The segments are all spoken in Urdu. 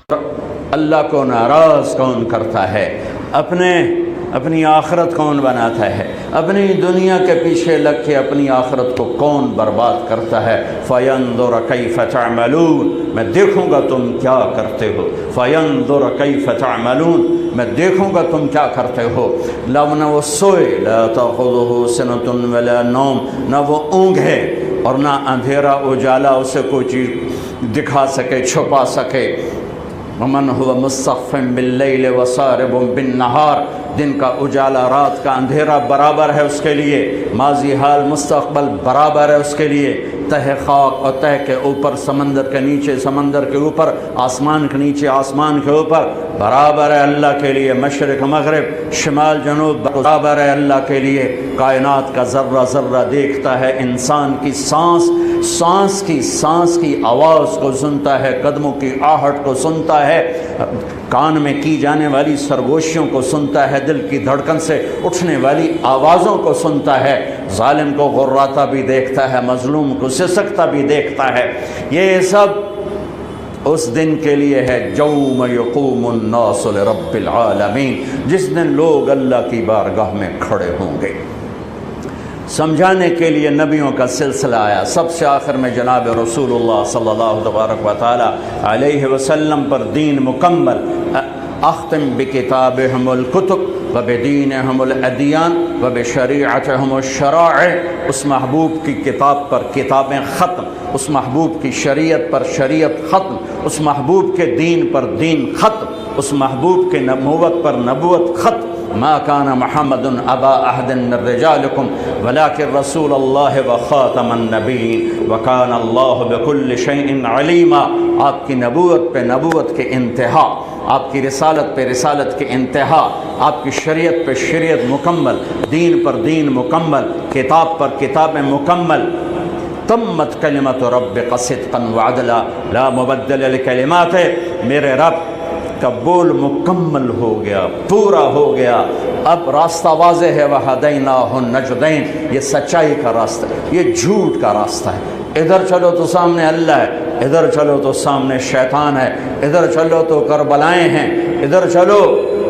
اللہ کو ناراض کون کرتا ہے؟ اپنی آخرت کون بناتا ہے؟ اپنی دنیا کے پیچھے لگ کے اپنی آخرت کو کون برباد کرتا ہے؟ فَيَنْظُرَ كَيْفَ تَعْمَلُونَ، میں دیکھوں گا تم کیا کرتے ہو۔ فَيَنْظُرَ كَيْفَ تَعْمَلُونَ، میں دیکھوں گا تم کیا کرتے ہو۔ نہ وہ سوئے، لَا تَأْخُذُهُ سِنَةٌ وَلَا نَوْمٌ، نہ وہ اونگ ہے اور نہ اندھیرا اجالا اسے کوئی چیز دکھا سکے، چھپا سکے۔ وَمَنْ هُوَ مُسْتَخْفٍ بِاللَّيْلِ وَسَارِبٌ بِالنَّهَارِ، دن کا اجالا رات کا اندھیرا برابر ہے اس کے لیے، ماضی حال مستقبل برابر ہے اس کے لیے، تہ خاک اور تہ کے اوپر، سمندر کے نیچے سمندر کے اوپر، آسمان کے نیچے آسمان کے اوپر، برابر ہے اللہ کے لیے۔ مشرق مغرب شمال جنوب برابر ہے اللہ کے لیے۔ کائنات کا ذرہ ذرہ دیکھتا ہے، انسان کی سانس کی آواز کو سنتا ہے، قدموں کی آہٹ کو سنتا ہے، کان میں کی جانے والی سرگوشیوں کو سنتا ہے، دل کی دھڑکن سے اٹھنے والی آوازوں کو سنتا ہے، ظالم کو غراتا بھی دیکھتا ہے، مظلوم کو سسکتا بھی دیکھتا ہے۔ یہ سب اس دن کے لیے ہے، یوم یقوم الناس لرب العالمین، جس دن لوگ اللہ کی بارگاہ میں کھڑے ہوں گے۔ سمجھانے کے لیے نبیوں کا سلسلہ آیا، سب سے آخر میں جناب رسول اللہ صلی اللہ تبارک و تعالی علیہ وسلم پر دین مکمل۔ اختم بکتابہم الکتب وبدینہم الادیان وبشریعتہم الشرائع، اس محبوب کی کتاب پر کتابیں ختم، اس محبوب کی شریعت پر شریعت ختم، اس محبوب کے دین پر دین ختم، اس محبوب کے نبوت پر نبوت ختم۔ ما كان محمد ابا احد من رجالكم ولكن رسول الله وخاتم النبيين وكان الله بكل شيء عليما۔ آپ کی نبوت پہ نبوت کے انتہا، آپ کی رسالت پہ رسالت کے انتہا، آپ کی شریعت پہ شریعت مکمل، دین پر دین مکمل، کتاب پر کتاب مکمل۔ تمت کلمت ربک صدقا وعدلا لا مبدل لکلماتہ، میرے رب کا بول مکمل ہو گیا، پورا ہو گیا۔ اب راستہ واضح ہے، وَهَدَيْنَاهُ النَّجْدَيْنِ، یہ سچائی کا راستہ ہے، یہ جھوٹ کا راستہ ہے۔ ادھر چلو تو سامنے اللہ ہے، ادھر چلو تو سامنے شیطان ہے، ادھر چلو تو کربلائیں ہیں، ادھر چلو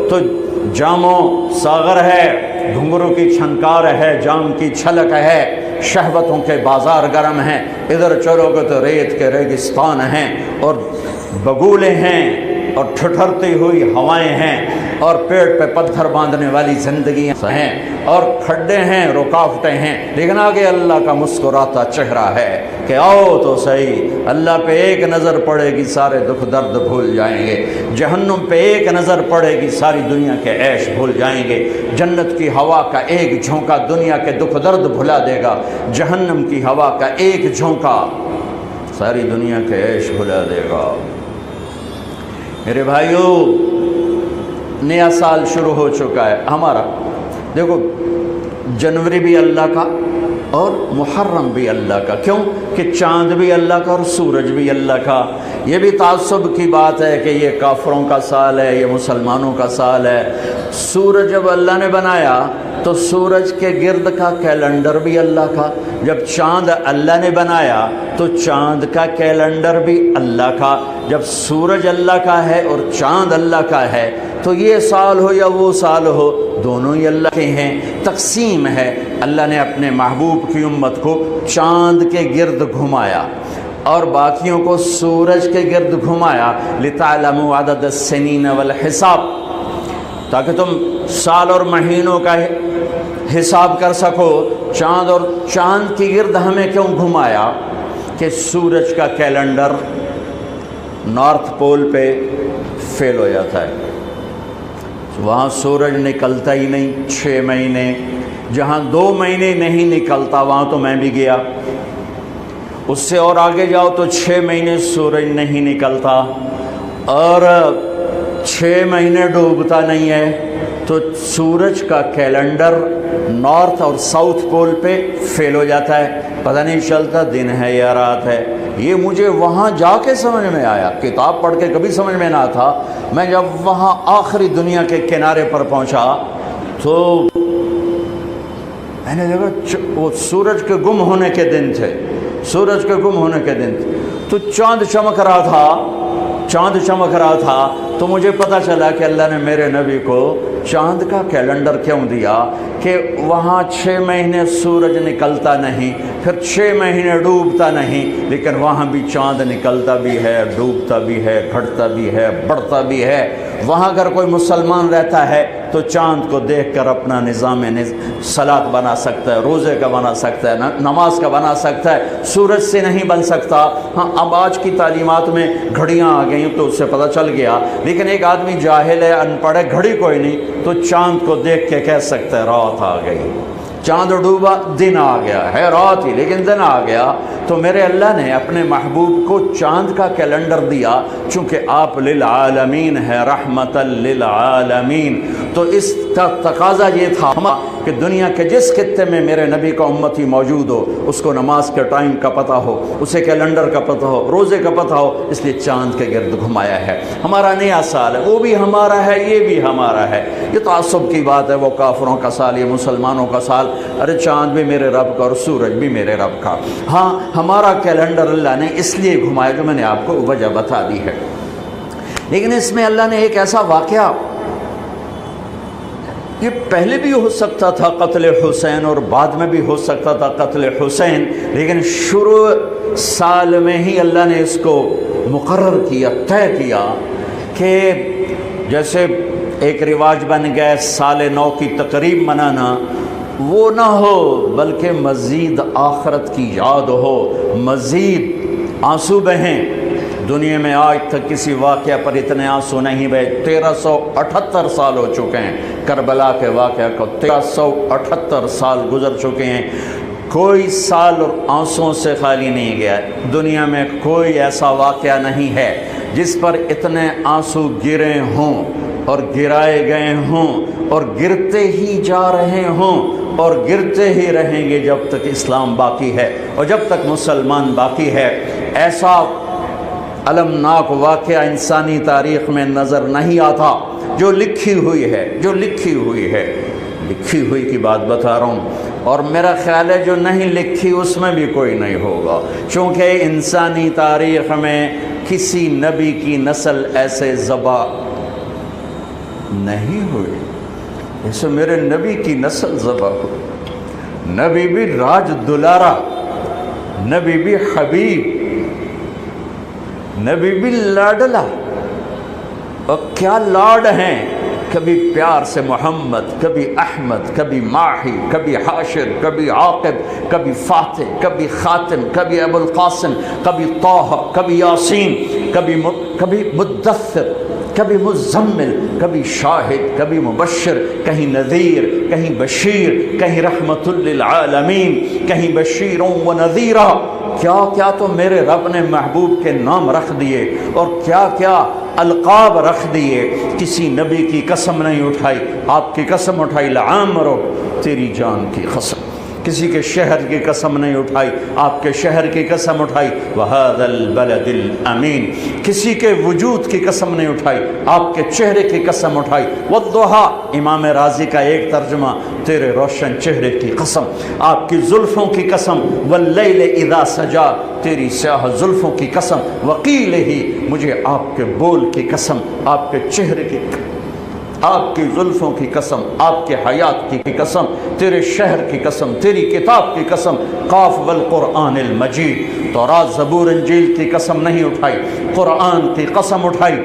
تو جام و ساغر ہے، گھنگروں کی چھنکار ہے، جام کی چھلک ہے، شہوتوں کے بازار گرم ہیں۔ ادھر چلو گے تو ریت کے ریگستان ہیں اور بگولے ہیں اور ٹھٹھرتی ہوئی ہوائیں ہیں اور پیڑ پہ پتھر باندھنے والی زندگیاں ہیں اور کھڈے ہیں، رکاوٹیں ہیں، لیکن آگے اللہ کا مسکراتا چہرہ ہے کہ آؤ تو صحیح۔ اللہ پہ ایک نظر پڑے گی، سارے دکھ درد بھول جائیں گے۔ جہنم پہ ایک نظر پڑے گی، ساری دنیا کے عیش بھول جائیں گے۔ جنت کی ہوا کا ایک جھونکا دنیا کے دکھ درد بھلا دے گا، جہنم کی ہوا کا ایک جھونکا ساری دنیا کے عیش بھلا دے گا۔ میرے بھائیو، نیا سال شروع ہو چکا ہے ہمارا۔ دیکھو، جنوری بھی اللہ کا اور محرم بھی اللہ کا، کیوں کہ چاند بھی اللہ کا اور سورج بھی اللہ کا۔ یہ بھی تعصب کی بات ہے کہ یہ کافروں کا سال ہے، یہ مسلمانوں کا سال ہے۔ سورج جب اللہ نے بنایا تو سورج کے گرد کا کیلنڈر بھی اللہ کا، جب چاند اللہ نے بنایا تو چاند کا کیلنڈر بھی اللہ کا۔ جب سورج اللہ کا ہے اور چاند اللہ کا ہے تو یہ سال ہو یا وہ سال ہو، دونوں ہی اللہ کے ہیں۔ تقسیم ہے، اللہ نے اپنے محبوب کی امت کو چاند کے گرد گھمایا اور باقیوں کو سورج کے گرد گھمایا، لِتَعْلَمُوا عَدَدَ السِّنِينَ وَالْحِسَابَ، تاکہ تم سال اور مہینوں کا حساب کر سکو۔ چاند اور چاند کی گرد ہمیں کیوں گھمایا؟ کہ سورج کا کیلنڈر نارتھ پول پہ فیل ہو جاتا ہے، وہاں سورج نکلتا ہی نہیں 6 مہینے، جہاں 2 مہینے نہیں نکلتا وہاں تو میں بھی گیا۔ اس سے اور آگے جاؤ تو 6 مہینے سورج نہیں نکلتا اور 6 مہینے ڈوبتا نہیں ہے، تو سورج کا کیلنڈر نارتھ اور ساؤتھ پول پہ فیل ہو جاتا ہے، پتہ نہیں چلتا دن ہے یا رات ہے۔ یہ مجھے وہاں جا کے سمجھ میں آیا، کتاب پڑھ کے کبھی سمجھ میں نہ تھا۔ میں جب وہاں آخری دنیا کے کنارے پر پہنچا تو میں نے دیکھا وہ سورج کے گم ہونے کے دن تھے، سورج کے گم ہونے کے دن تھے، تو چاند چمک رہا تھا چاند چمک رہا تھا تو مجھے پتہ چلا کہ اللہ نے میرے نبی کو چاند کا کیلنڈر کیوں دیا کہ وہاں 6 مہینے سورج نکلتا نہیں، پھر 6 مہینے ڈوبتا نہیں، لیکن وہاں بھی چاند نکلتا بھی ہے، ڈوبتا بھی ہے، گھٹتا بھی ہے، بڑھتا بھی ہے۔ وہاں اگر کوئی مسلمان رہتا ہے تو چاند کو دیکھ کر اپنا نظام صلاۃ بنا سکتا ہے، روزے کا بنا سکتا ہے، نماز کا بنا سکتا ہے، سورج سے نہیں بن سکتا۔ ہاں اب آج کی تعلیمات میں گھڑیاں آ گئیں تو اس سے پتہ چل گیا، لیکن ایک آدمی جاہل ہے، ان پڑھ ہے، گھڑی کوئی نہیں، تو چاند کو دیکھ کے کہہ سکتا ہے رات آ گئی، چاند ڈوبا، دن آ گیا ہے، رات ہی لیکن دن آ گیا۔ تو میرے اللہ نے اپنے محبوب کو چاند کا کیلنڈر دیا، چونکہ آپ للعالمین ہے، رحمت للعالمین۔ تو اس کا تقاضا یہ تھا کہ دنیا کے جس خطے میں میرے نبی کا امتی موجود ہو، اس کو نماز کے ٹائم کا پتہ ہو، اسے کیلنڈر کا پتہ ہو، روزے کا پتہ ہو، اس لیے چاند کے گرد گھمایا ہے۔ ہمارا نیا سال ہے، وہ بھی ہمارا ہے، یہ بھی ہمارا ہے۔ یہ تعصب کی بات ہے، وہ کافروں کا سال، یہ مسلمانوں کا سال۔ ارے چاند بھی میرے رب کا اور سورج بھی میرے رب کا۔ ہاں ہمارا کیلنڈر اللہ نے اس لیے گھمایا جو میں نے آپ کو وجہ بتا دی ہے، لیکن اس میں اللہ نے ایک ایسا واقعہ، یہ پہلے بھی ہو سکتا تھا قتل حسین اور بعد میں بھی ہو سکتا تھا قتل حسین، لیکن شروع سال میں ہی اللہ نے اس کو مقرر کیا، طے کیا کہ جیسے ایک رواج بن گیا سال نو کی تقریب منانا، وہ نہ ہو بلکہ مزید آخرت کی یاد ہو، مزید آنسو بہیں۔ دنیا میں آج تک کسی واقعہ پر اتنے آنسو نہیں بہے۔ 1378 سال ہو چکے ہیں کربلا کے واقعہ کو، 1378 سال گزر چکے ہیں، کوئی سال اور آنسوؤں سے خالی نہیں گیا۔ دنیا میں کوئی ایسا واقعہ نہیں ہے جس پر اتنے آنسو گرے ہوں اور گرائے گئے ہوں اور گرتے ہی جا رہے ہوں اور گرتے ہی رہیں گے جب تک اسلام باقی ہے اور جب تک مسلمان باقی ہے۔ ایسا المناک واقعہ انسانی تاریخ میں نظر نہیں آتا۔ جو لکھی ہوئی ہے، جو لکھی ہوئی ہے، لکھی ہوئی کی بات بتا رہا ہوں، اور میرا خیال ہے جو نہیں لکھی اس میں بھی کوئی نہیں ہوگا، چونکہ انسانی تاریخ میں کسی نبی کی نسل ایسے ذبح نہیں ہوئی جیسے میرے نبی کی نسل ذبح ہوئی۔ نبی بھی راج دلارا، نبی بھی حبیب، نبی بھی لاڈلا، اور کیا لاڈ ہیں، کبھی پیار سے محمد، کبھی احمد، کبھی ماہی، کبھی حاشر، کبھی عاقب، کبھی فاتح، کبھی خاتم، کبھی ابو القاسم، کبھی طہ، کبھی یاسین، کبھی مدثر، کبھی مزمل، کبھی شاہد، کبھی مبشر، کہیں نذیر، کہیں بشیر، کہیں رحمت للعالمین، کہیں بشیر و نذیرہ۔ کیا کیا تو میرے رب نے محبوب کے نام رکھ دیے اور کیا کیا القاب رکھ دیے۔ کسی نبی کی قسم نہیں اٹھائی، آپ کی قسم اٹھائی، لعامرو، تیری جان کی قسم۔ کسی کے شہر کی قسم نہیں اٹھائی، آپ کے شہر کی قسم اٹھائی، وَهَذَا الْبَلَدِ الْأَمِينَ۔ کسی کے وجود کی قسم نہیں اٹھائی، آپ کے چہرے کی قسم اٹھائی، وَالضُّحَىٰ، امام رازی کا ایک ترجمہ، تیرے روشن چہرے کی قسم، آپ کی زلفوں کی قسم، وَاللَّيْلِ إِذَا سَجَا، تیری سیاہ زلفوں کی قسم، وَقِيلِ ہی، مجھے آپ کے بول کی قسم، آپ کے چہرے کی قسم، آپ کی زلفوں کی قسم، آپ کے حیات کی قسم، تیرے شہر کی قسم، تیری کتاب کی قسم، قاف والقرآن المجید۔ تورات زبور انجیل کی قسم نہیں اٹھائی، قرآن کی قسم اٹھائی۔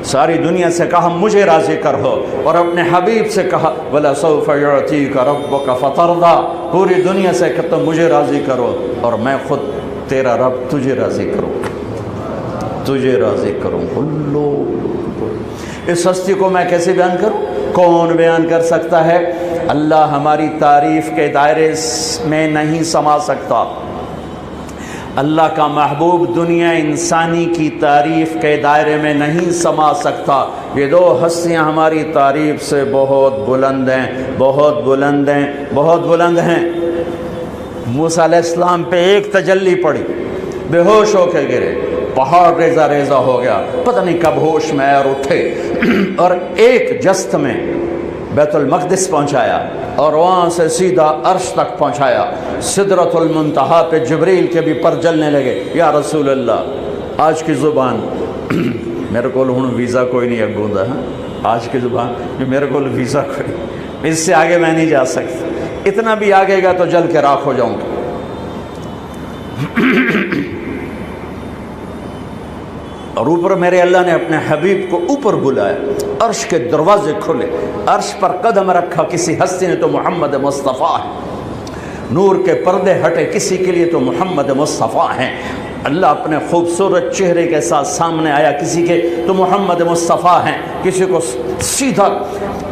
ساری دنیا سے کہا مجھے راضی کر ہو، اور اپنے حبیب سے کہا وَلَسَوْفَ يُعْطِيكَ رَبُّكَ فَتَرْضَىٰ، پوری دنیا سے کہ تم مجھے راضی کرو اور میں خود تیرا رب تجھے راضی کروں، تجھے راضی کروں۔ اس ہستی کو میں کیسے بیان کروں؟ کون بیان کر سکتا ہے؟ اللہ ہماری تعریف کے دائرے میں نہیں سما سکتا۔ اللہ کا محبوب دنیا انسانی کی تعریف کے دائرے میں نہیں سما سکتا۔ یہ دو ہستیاں ہماری تعریف سے بہت بلند ہیں، بہت بلند ہیں، بہت بلند ہیں۔ موسیٰ علیہ السلام پہ ایک تجلی پڑی، بے ہوش ہو کے گرے، پہاڑ ریزہ ریزہ ہو گیا، پتہ نہیں کب ہوش میں اور اٹھے اور ایک جست میں بیت المقدس پہنچایا اور وہاں سے سیدھا عرش تک پہنچایا۔ سدرۃ المنتہا پہ جبریل کے بھی پر جلنے لگے، یا رسول اللہ، آج کی زبان میرے کو ہوں ویزا کوئی نہیں اگوں دا ہاں آج کی زبان کہ میرے کو ویزا کوئی، اس سے آگے میں نہیں جا سکتا، اتنا بھی آگے گا تو جل کے راکھ ہو جاؤں گا۔ اور اوپر میرے اللہ نے اپنے حبیب کو اوپر بلایا، عرش کے دروازے کھلے، عرش پر قدم رکھا کسی ہستی نے تو محمد مصطفیٰ ہے، نور کے پردے ہٹے کسی کے لیے تو محمد مصطفیٰ ہیں، اللہ اپنے خوبصورت چہرے کے ساتھ سامنے آیا کسی کے تو محمد مصطفیٰ ہیں، کسی کو سیدھا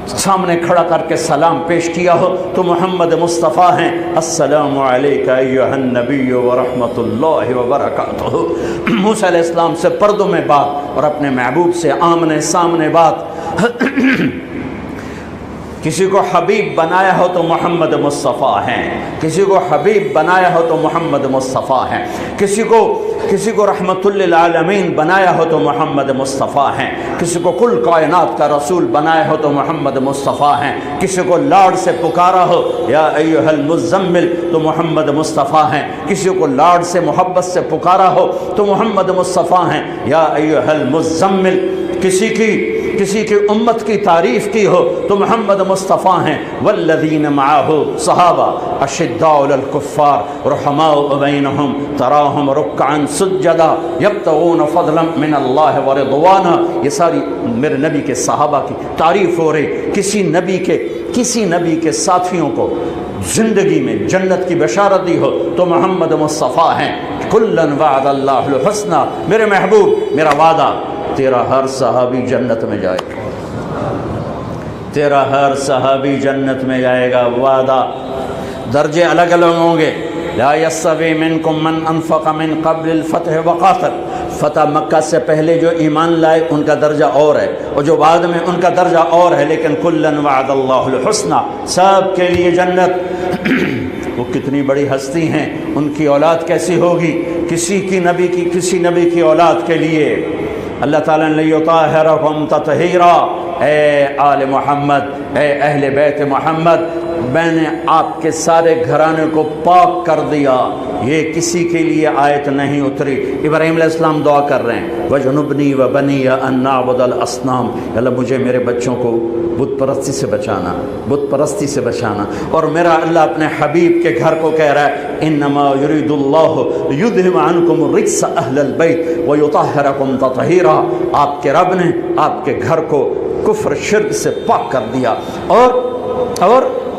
سامنے کھڑا کر کے سلام پیش کیا ہو تو محمد مصطفیٰ ہیں، السلام علیکہ ایھا النبی ورحمۃ اللہ وبرکاتہ۔ موسیٰ علیہ السلام سے پردوں میں بات اور اپنے محبوب سے آمنے سامنے بات۔ کسی کو حبیب بنایا ہو تو محمد مصطفیٰ ہیں، کسی کو حبیب بنایا ہو تو محمد مصطفیٰ ہیں، کسی کو رحمت للعالمین بنایا ہو تو محمد مصطفیٰ ہیں، کسی کو کل کائنات کا رسول بنایا ہو تو محمد مصطفیٰ ہیں، کسی کو لاڑ سے پکارا ہو یا ایھا المزمل تو محمد مصطفیٰ ہیں، کسی کو لاڑ سے محبت سے پکارا ہو تو محمد مصطفیٰ ہیں، یا ایھا المزمل، کسی کی امت کی تعریف کی ہو تو محمد مصطفیٰ ہیں، والذین معہ صحابہ اشداء علی الکفار رحماء بینہم تراہم رکعا سجدا یبتغون فضلا من اللہ ورضوانا۔ یہ ساری میرے نبی کے صحابہ کی تعریف ہو رہی، کسی نبی کے ساتھیوں کو زندگی میں جنت کی بشارت دی ہو تو محمد مصطفیٰ ہیں، کلن وعد اللہ الحسنى، میرے محبوب میرا وعدہ تیرا ہر صحابی جنت میں جائے گا، تیرا ہر صحابی جنت میں جائے گا، وعدہ۔ درجے الگ الگ ہوں گے، لا یستوی منکم من انفق من قبل الفتح وقاتل، فتح مکہ سے پہلے جو ایمان لائے ان کا درجہ اور ہے، اور جو بعد میں ان کا درجہ اور ہے، لیکن کلن وعد اللہ الحسنى، سب کے لیے جنت۔ وہ کتنی بڑی ہستی ہیں، ان کی اولاد کیسی ہوگی، کسی نبی کی اولاد کے لیے اللہ تعالیٰ نے لیطہرکم تطہیرا، اے آل محمد، اے اہل بیت محمد، میں نے آپ کے سارے گھرانے کو پاک کر دیا۔ یہ کسی کے لیے آیت نہیں اتری۔ ابراہیم علیہ السلام دعا کر رہے ہیں، وَجْنُبْنِي وَبَنِيَّ أَن نَّعْبُدَ الْأَصْنَامَ، اللہ مجھے میرے بچوں کو بت پرستی سے بچانا، اور میرا اللہ اپنے حبیب کے گھر کو کہہ رہا ہے، انما یرید اللہ لیذھب عنکم الرجس اہل البیت ویطہرکم تطہیرا، آپ کے رب نے آپ کے گھر کو کفر شرک سے پاک کر دیا، اور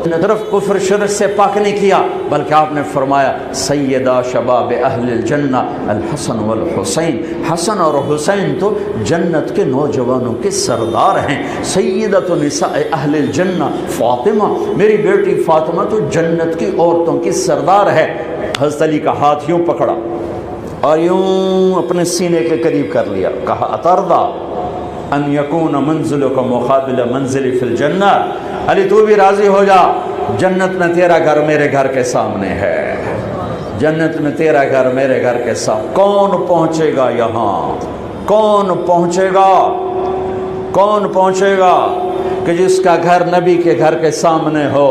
نہ صرف کفر شرک سے پاک نہیں کیا بلکہ آپ نے فرمایا سیدہ شباب اہل الجنہ الحسن والحسین، حسن اور حسین تو جنت کے نوجوانوں کے سردار ہیں، سیدۃ نساء اہل الجنہ فاطمہ، میری بیٹی فاطمہ تو جنت کی عورتوں کی سردار ہے۔ حضرت علی کا ہاتھ یوں پکڑا اور یوں اپنے سینے کے قریب کر لیا، کہا اترضی ان یکون منزلک مقابل منزلی فی الجنہ، علی تو بھی راضی ہو جا، جنت میں تیرا گھر میرے گھر کے سامنے ہے، جنت میں تیرا گھر میرے گھر کے سامنے۔ کون پہنچے گا یہاں، کون پہنچے گا کہ جس کا گھر نبی کے گھر کے سامنے ہو؟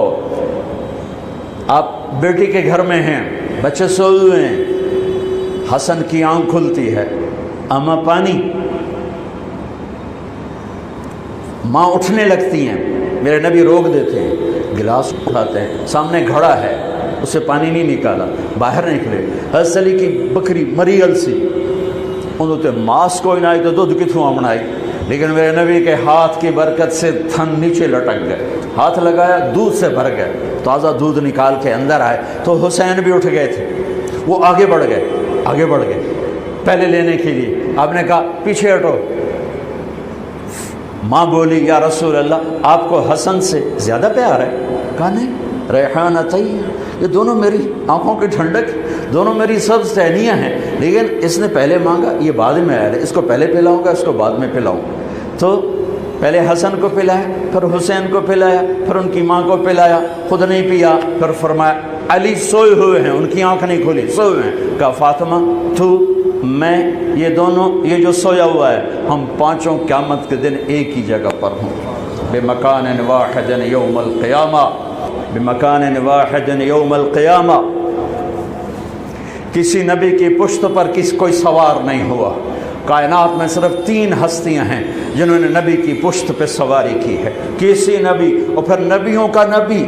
آپ بیٹی کے گھر میں ہیں، بچے سوئے ہوئے ہیں، حسن کی آنکھ کھلتی ہے، اماں پانی، ماں اٹھنے لگتی ہیں، میرے نبی روک دیتے ہیں، گلاس اٹھاتے ہیں، سامنے گھڑا ہے، اسے پانی نہیں نکالا، باہر نکلے، حضرت علی کی بکری مری سی، انہوں تے ماس کوئی نہ آئی تو دودھ کتوں آمنائی، لیکن میرے نبی کے ہاتھ کی برکت سے تھن نیچے لٹک گئے، ہاتھ لگایا دودھ سے بھر گئے، تازہ دودھ نکال کے اندر آئے تو حسین بھی اٹھ گئے تھے، وہ آگے بڑھ گئے پہلے لینے کے لیے، آپ نے کہا پیچھے ہٹو، ماں بولی یا رسول اللہ آپ کو حسن سے زیادہ پیار ہے؟ کہا نہیں، ریحانہ طیب، یہ دونوں میری آنکھوں کی ٹھنڈک، دونوں میری سب سہنیاں ہیں، لیکن اس نے پہلے مانگا، یہ بعد میں آیا، اس کو پہلے پلاؤں گا، اس کو بعد میں پلاؤں گا، تو پہلے حسن کو پلایا، پھر حسین کو پلایا، پھر ان کی ماں کو پلایا، خود نہیں پیا، پھر فرمایا علی سوئے ہوئے ہیں، ان کی آنکھ نہیں کھلی، سوئے ہوئے ہیں، کہا فاطمہ تو میں یہ دونوں، یہ جو سویا ہوا ہے، ہم پانچوں قیامت کے دن ایک ہی جگہ پر ہوں، بمکان واحد یوم القیامہ، بمکان واحد یوم القیامہ۔ کسی نبی کی پشت پر کوئی سوار نہیں ہوا، کائنات میں صرف 3 ہستیاں ہیں جنہوں نے نبی کی پشت پہ سواری کی ہے. کسی نبی، اور پھر نبیوں کا نبی،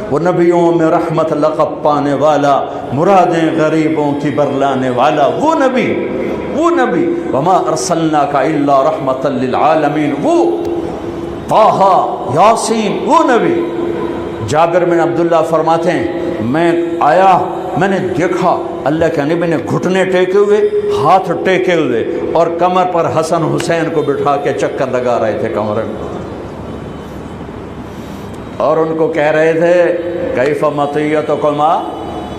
وہ نبیوں میں رحمت لقب پانے والا، مرادیں غریبوں کی برلانے والا، وہ نبی وما ارسلناک الا رحمۃ للعالمین، وہ طٰہٰ یاسین، وہ نبی. جابر بن عبداللہ فرماتے ہیں میں آیا، میں نے دیکھا اللہ کے نبی نے گھٹنے ٹیکے ہوئے، ہاتھ ٹیکے ہوئے، اور کمر پر حسن حسین کو بٹھا کے چکر لگا رہے تھے کمرے میں، اور ان کو کہہ رہے تھے کیف مطیتکما،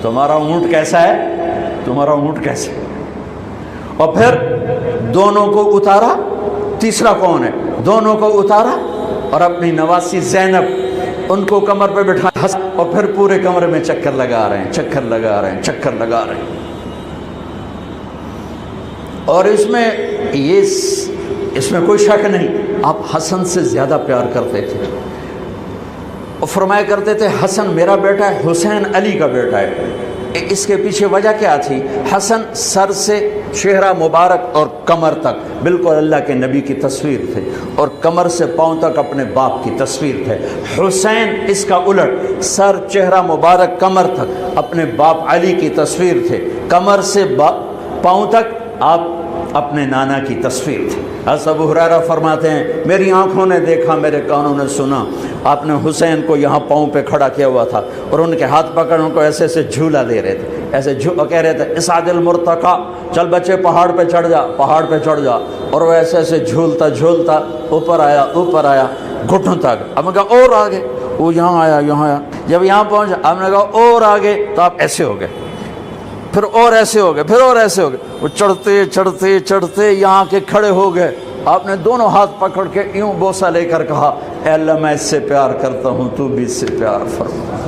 تمہارا اونٹ کیسا ہے، تمہارا اونٹ کیسا ہے. اور پھر دونوں کو اتارا، تیسرا کون ہے، دونوں کو اتارا اور اپنی نواسی زینب ان کو کمر پہ بٹھا، اور پھر پورے کمرے میں چکر لگا رہے ہیں، چکر لگا رہے ہیں، چکر لگا رہے ہیں. اور اس میں کوئی شک نہیں، آپ حسن سے زیادہ پیار کرتے تھے، اور فرمایا کرتے تھے حسن میرا بیٹا ہے، حسین علی کا بیٹا ہے. اس کے پیچھے وجہ کیا تھی؟ حسن سر سے چہرہ مبارک اور کمر تک بالکل اللہ کے نبی کی تصویر تھے، اور کمر سے پاؤں تک اپنے باپ کی تصویر تھے. حسین اس کا الٹ، سر چہرہ مبارک کمر تک اپنے باپ علی کی تصویر تھے، کمر سے پاؤں تک آپ اپنے نانا کی تصویر تھے. ابو ہریرہ فرماتے ہیں میری آنکھوں نے دیکھا، میرے کانوں نے سنا، آپ نے حسین کو یہاں پاؤں پہ کھڑا کیا ہوا تھا، اور ان کے ہاتھ پکڑ ان کو ایسے ایسے جھولا دے رہے تھے، ایسے کہہ رہے تھے اسعد المرتقی، چل بچے پہاڑ پہ چڑھ جا، پہاڑ پہ چڑھ جا. اور وہ ایسے ایسے جھولتا جھولتا اوپر آیا گھٹنوں تک. اب میں کہا اور آگے، وہ یہاں آیا، جب یہاں پہنچا آپ نے کہا اور آگے، تو آپ ایسے ہو گئے، پھر اور ایسے ہو گئے، پھر اور ایسے ہو گئے. وہ چڑھتے چڑھتے چڑھتے یہاں کے کھڑے ہو گئے. آپ نے دونوں ہاتھ پکڑ کے یوں بوسہ لے کر کہا اے اللہ میں اس سے پیار کرتا ہوں، تو بھی اس سے پیار فرما.